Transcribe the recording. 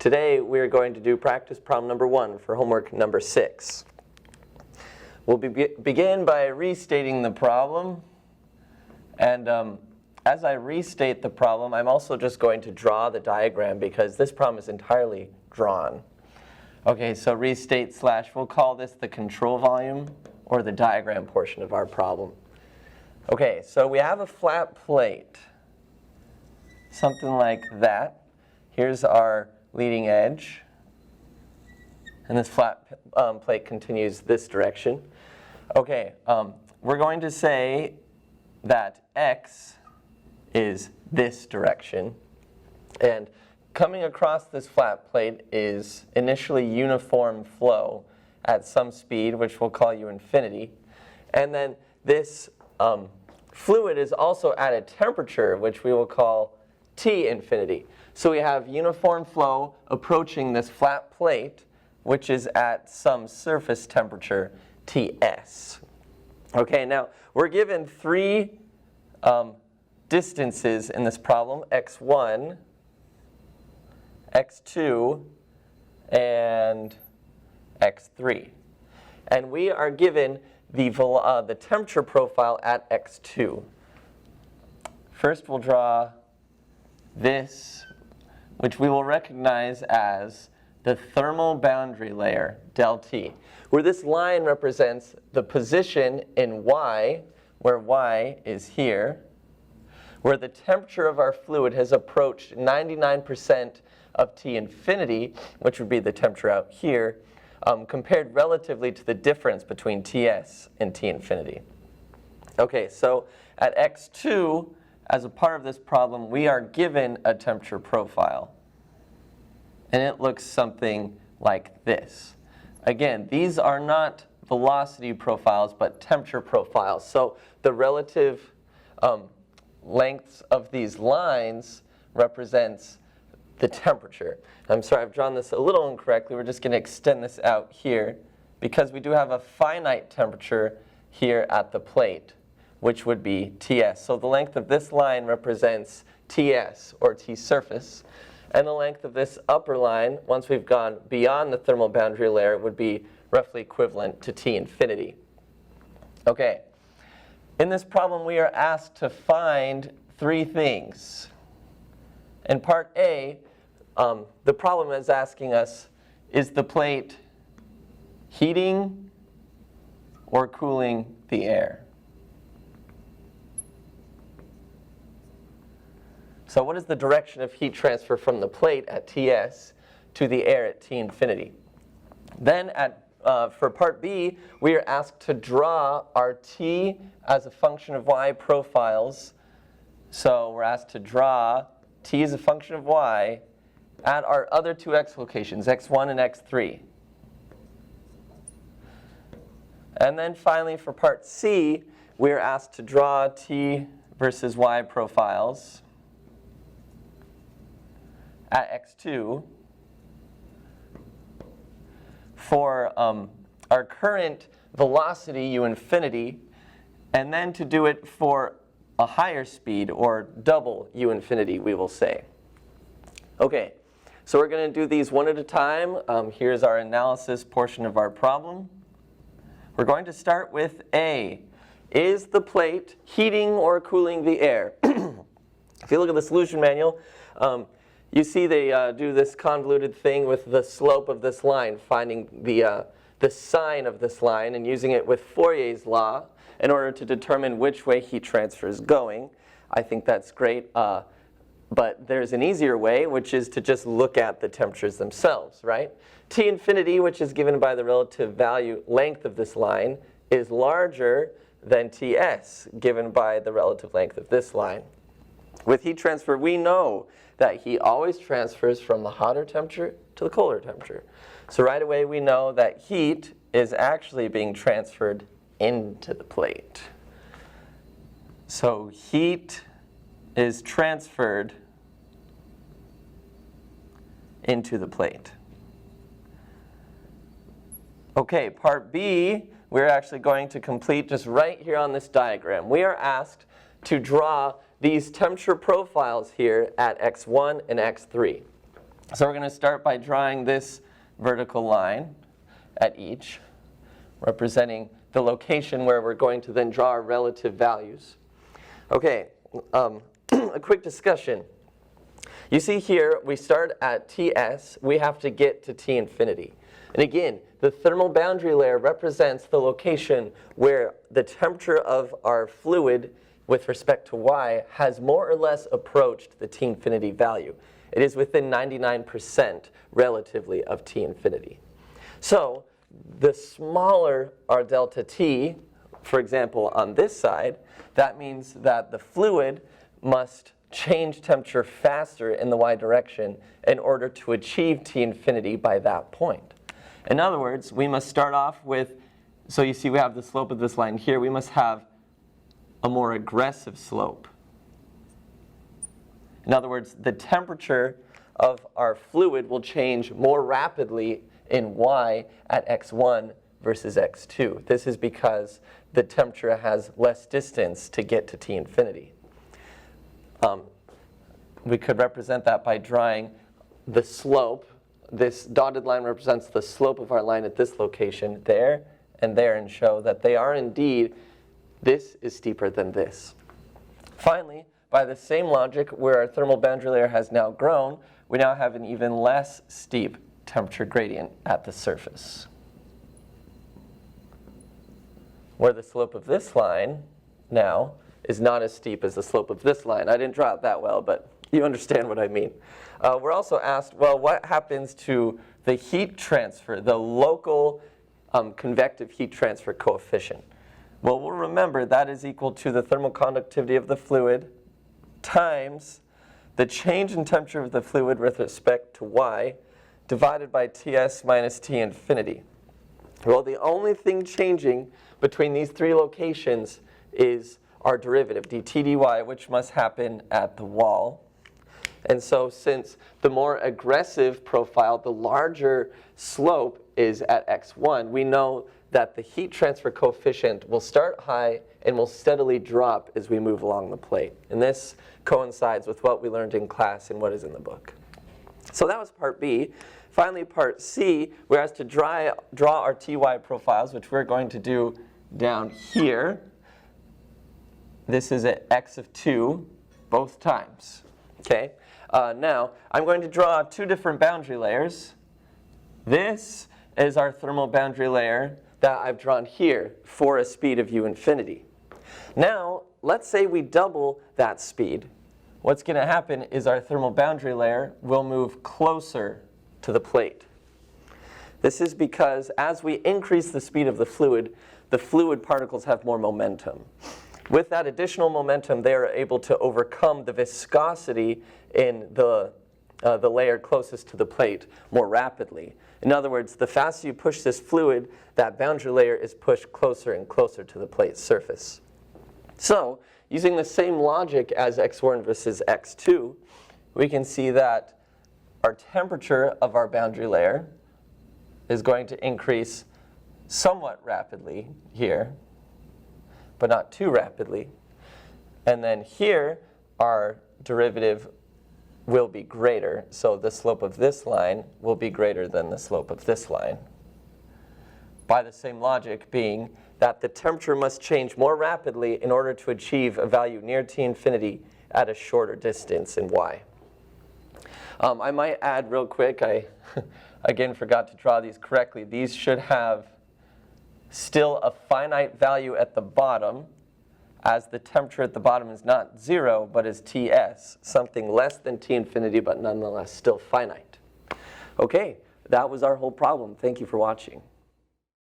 Today we're going to do practice problem number 1 for homework number 6. We'll begin by restating the problem, and as I restate the problem, I'm also just going to draw the diagram because this problem is entirely drawn. Okay, so restate / we'll call this the control volume or the diagram portion of our problem. Okay, so we have a flat plate, something like that. Here's our leading edge, and this flat plate continues this direction. Okay, we're going to say that x is this direction, and coming across this flat plate is initially uniform flow at some speed, which we'll call u infinity, and then this fluid is also at a temperature, which we will call T infinity. So we have uniform flow approaching this flat plate, which is at some surface temperature, Ts. Okay, now we're given 3 distances in this problem, x1, x2, and x3. And we are given the temperature profile at x2. First we'll draw this, which we will recognize as the thermal boundary layer, del T, where this line represents the position in y, where y is here, where the temperature of our fluid has approached 99% of T infinity, which would be the temperature out here, compared relatively to the difference between Ts and T infinity. Okay, so at x2, as a part of this problem, we are given a temperature profile, and it looks something like this. Again, these are not velocity profiles, but temperature profiles. So the relative lengths of these lines represents the temperature. I'm sorry, I've drawn this a little incorrectly. We're just going to extend this out here because we do have a finite temperature here at the plate, which would be Ts. So the length of this line represents Ts, or T surface, and the length of this upper line, once we've gone beyond the thermal boundary layer, would be roughly equivalent to T infinity. Okay, in this problem we are asked to find 3 things. In part A, the problem is asking us, is the plate heating or cooling the air? So what is the direction of heat transfer from the plate at Ts to the air at T infinity? Then for part B, we are asked to draw our T as a function of y profiles. So we're asked to draw T as a function of y at our other 2 x locations, x1 and x3. And then finally for part C, we are asked to draw T versus y profiles at x2 for our current velocity u infinity, and then to do it for a higher speed, or double u infinity, we will say. Okay, so we're going to do these one at a time. Here's our analysis portion of our problem. We're going to start with A. Is the plate heating or cooling the air? If you look at the solution manual, you see they do this convoluted thing with the slope of this line, finding the sine of this line and using it with Fourier's law in order to determine which way heat transfer is going. I think that's great, but there's an easier way, which is to just look at the temperatures themselves, right? T infinity, which is given by the relative value length of this line, is larger than Ts, given by the relative length of this line. With heat transfer, we know that heat always transfers from the hotter temperature to the colder temperature. So right away we know that heat is actually being transferred into the plate. So heat is transferred into the plate. Okay, part B, we're actually going to complete just right here on this diagram. We are asked to draw these temperature profiles here at x1 and x3. So we're going to start by drawing this vertical line at each, representing the location where we're going to then draw our relative values. Okay, a quick discussion. You see here, we start at Ts, we have to get to T infinity. And again, the thermal boundary layer represents the location where the temperature of our fluid with respect to Y has more or less approached the T infinity value. It is within 99% relatively of T infinity. So the smaller our delta T, for example, on this side, that means that the fluid must change temperature faster in the Y direction in order to achieve T infinity by that point. In other words, we must start off with, so you see we have the slope of this line here, we must have a more aggressive slope. In other words, the temperature of our fluid will change more rapidly in Y at x1 versus x2. This is because the temperature has less distance to get to T infinity. We could represent that by drawing the slope. This dotted line represents the slope of our line at this location, there and there, and show that they are indeed, this is steeper than this. Finally, by the same logic, where our thermal boundary layer has now grown, we now have an even less steep temperature gradient at the surface, where the slope of this line now is not as steep as the slope of this line. I didn't draw it that well, but you understand what I mean. We're also asked, well, what happens to the heat transfer, the local convective heat transfer coefficient? Well, we'll remember that is equal to the thermal conductivity of the fluid times the change in temperature of the fluid with respect to Y divided by Ts minus T infinity. Well, the only thing changing between these three locations is our derivative, dt dy, which must happen at the wall. And so since the more aggressive profile, the larger slope is at x1, we know that the heat transfer coefficient will start high and will steadily drop as we move along the plate. And this coincides with what we learned in class and what is in the book. So that was part B. Finally, part C, we're asked to draw our Ty profiles, which we're going to do down here. This is at x of 2 both times. Okay. Now, I'm going to draw two different boundary layers. This is our thermal boundary layer that I've drawn here for a speed of u infinity. Now, let's say we double that speed. What's going to happen is our thermal boundary layer will move closer to the plate. This is because as we increase the speed of the fluid particles have more momentum. With that additional momentum, they are able to overcome the viscosity in the layer closest to the plate more rapidly. In other words, the faster you push this fluid, that boundary layer is pushed closer and closer to the plate's surface. So, using the same logic as x1 versus x2, we can see that our temperature of our boundary layer is going to increase somewhat rapidly here, but not too rapidly. And then here, our derivative will be greater. So the slope of this line will be greater than the slope of this line. By the same logic being that the temperature must change more rapidly in order to achieve a value near T infinity at a shorter distance in Y. I might add real quick, I again forgot to draw these correctly. These should have still a finite value at the bottom, as the temperature at the bottom is not 0, but is Ts, something less than T infinity, but nonetheless still finite. Okay, that was our whole problem. Thank you for watching.